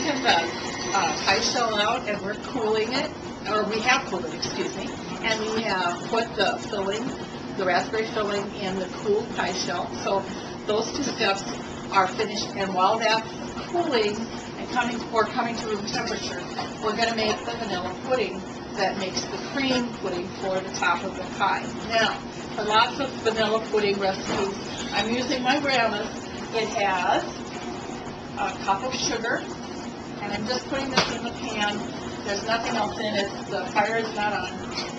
taken the pie shell out and we're cooling it, or we have cooled it, excuse me, and we have put the filling, the raspberry filling, in the cooled pie shell. So those two steps are finished, and while that's cooling and coming to room temperature, we're going to make the vanilla pudding that makes the cream pudding for the top of the pie. Now, for lots of vanilla pudding recipes, I'm using my grandma's. It has a cup of sugar, and I'm just putting this in the pan. There's nothing else in it. The fire is not on.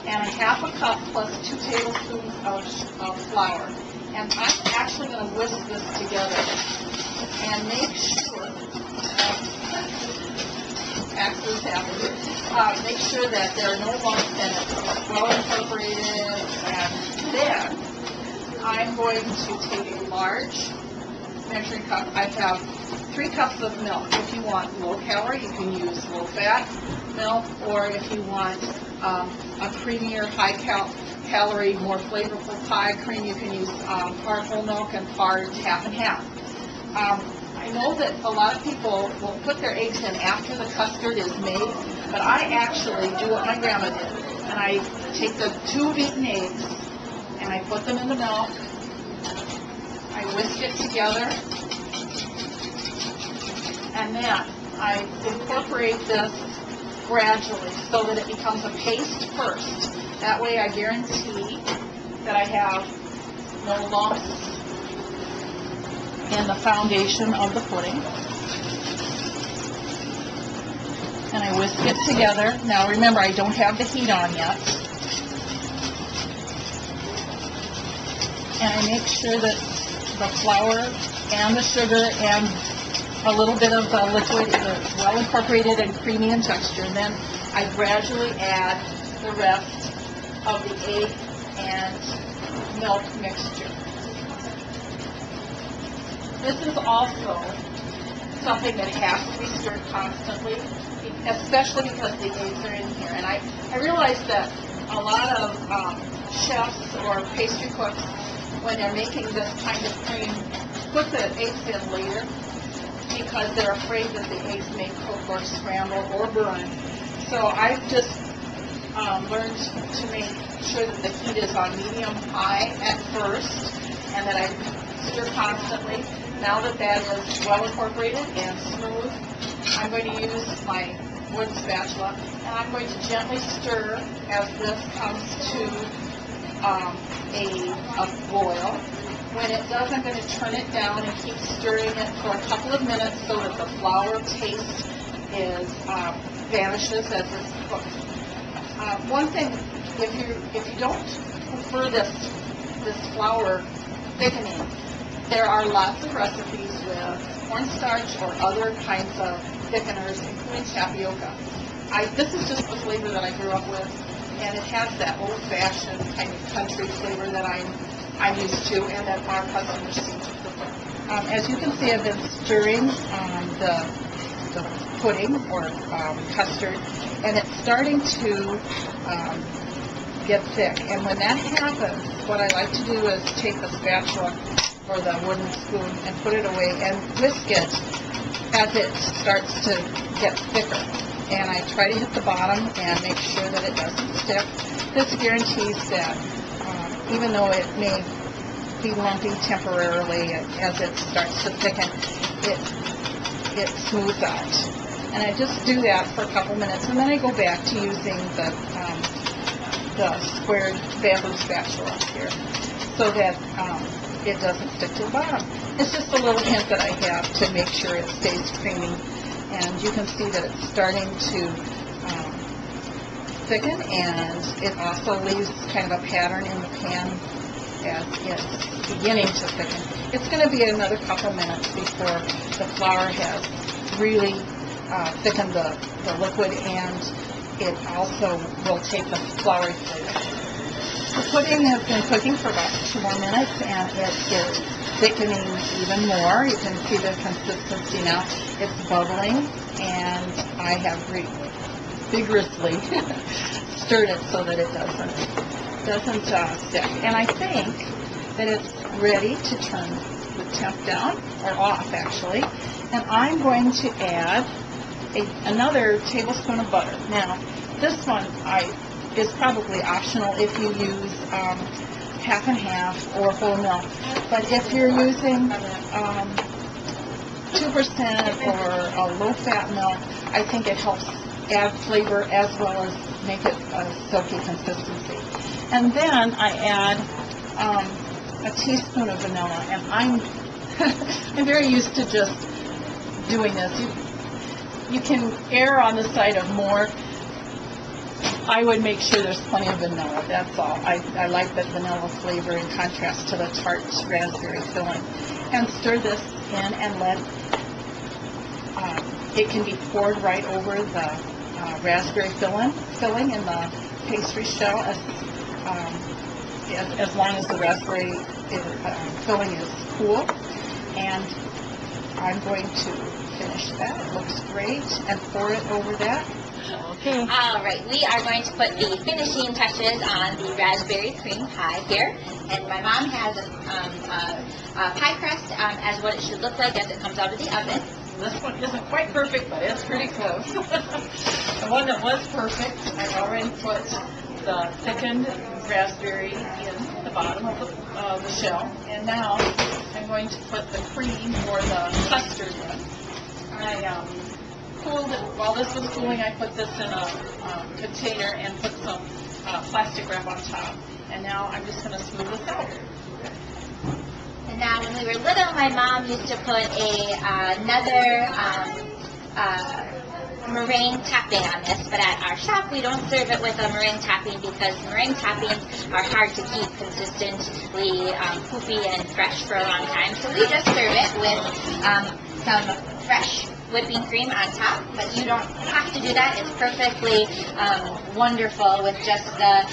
And a half a cup plus 2 tablespoons of flour. And I'm actually going to whisk this together and make sure, make sure that there are no lumps in it, well incorporated. And then I'm going to take a large measuring cup. I have 3 cups of milk. If you want low calorie, you can use low fat milk, or if you want a creamier, high calorie, more flavorful pie cream, you can use part whole milk and part half and half. I know that a lot of people will put their eggs in after the custard is made, but I actually do what my grandma did, and I take the 2 beaten eggs and I put them in the milk. I whisk it together, and then I incorporate this gradually so that it becomes a paste first. That way I guarantee that I have no lumps in the foundation of the pudding. And I whisk it together. Now remember, I don't have the heat on yet. And I make sure that the flour and the sugar and a little bit of the liquid is well incorporated and creamy in texture. And then I gradually add the rest of the egg and milk mixture. This is also something that has to be stirred constantly, especially because the eggs are in here. And I realize that a lot of chefs or pastry cooks, when they're making this kind of cream, put the eggs in later because they're afraid that the eggs may cook or scramble or burn. So I've just learned to make sure that the heat is on medium-high at first, and that I stir constantly. Now that that is well incorporated and smooth, I'm going to use my wooden spatula, and I'm going to gently stir as this comes to a boil. When it does, I'm going to turn it down and keep stirring it for a couple of minutes so that the flour taste vanishes as it's cooked. One thing, if you don't prefer this flour thickening, there are lots of recipes with cornstarch or other kinds of thickeners, including tapioca. This is just the flavor that I grew up with, and it has that old-fashioned kind of country flavor that I'm used to, and that our customers seem to prefer. As you can see, I've been stirring the pudding or custard, and it's starting to get thick. And when that happens, what I like to do is take the spatula or the wooden spoon and put it away and whisk it as it starts to get thicker. And I try to hit the bottom and make sure that it doesn't stick. This guarantees that even though it may be lumpy temporarily as it starts to thicken, it smooths out. And I just do that for a couple minutes, and then I go back to using the squared bamboo spatula here so that it doesn't stick to the bottom. It's just a little hint that I have to make sure it stays creamy. And you can see that it's starting to thicken, and it also leaves kind of a pattern in the pan as it's beginning to thicken. It's going to be another couple minutes before the flour has really thickened the liquid, and it also will take the floury flavor. The pudding has been cooking for about 2 more minutes, and it is thickening even more. You can see the consistency now. It's bubbling, and I have vigorously stirred it so that it doesn't stick. And I think that it's ready to turn the temp down, or off actually. And I'm going to add another tablespoon of butter. Now, this one is probably optional if you use half and half or whole milk. But if you're using 2% or a low-fat milk, I think it helps add flavor as well as make it a silky consistency. And then I add a teaspoon of vanilla, and I'm very used to just doing this. You can err on the side of more. I would make sure there's plenty of vanilla, that's all. I like that vanilla flavor in contrast to the tart raspberry filling. And stir this in and let it can be poured right over the raspberry filling in the pastry shell as long as the raspberry filling is cool. And I'm going to finish that. It looks great. And pour it over that. Okay. All right, we are going to put the finishing touches on the raspberry cream pie here. And my mom has a pie crust as what it should look like as it comes out of the oven. This one isn't quite perfect, but it's pretty close. The one that was perfect, I've already put the thickened raspberry in the bottom of the shell. And now I'm going to put the cream or the custard in. I cooled it. While this was cooling, I put this in a container and put some plastic wrap on top. And now I'm just going to smooth this out. And now when we were little, my mom used to put another meringue topping on this, but at our shop we don't serve it with a meringue topping because meringue toppings are hard to keep consistently poofy and fresh for a long time. So we just serve it with some fresh whipping cream on top, but you don't have to do that. It's perfectly wonderful with just the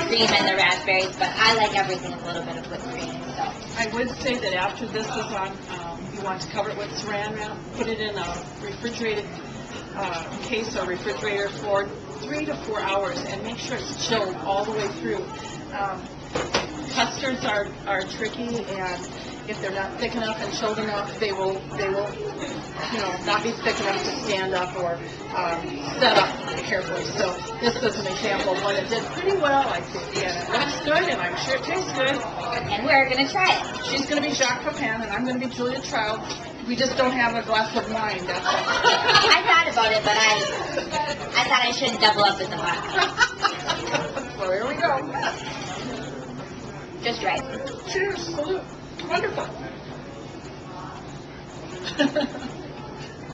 cream and the raspberries, but I like everything with a little bit of whipped cream. So I would say that after this is on, you want to cover it with saran wrap, put it in a refrigerated case or refrigerator for 3 to 4 hours, and make sure it's chilled all the way through. Custards are tricky, and if they're not thick enough and chilled enough, they will not be thick enough to stand up or set up carefully. So this is an example of one that did pretty well, I think, and it looks good, and I'm sure it tastes good. And we're going to try it. She's going to be Jacques Pepin, and I'm going to be Julia Child. We just don't have a glass of wine, that's all. I thought about it, but I thought I shouldn't double up with the vodka. So here we go. Just right. Cheers. Salute. Wonderful.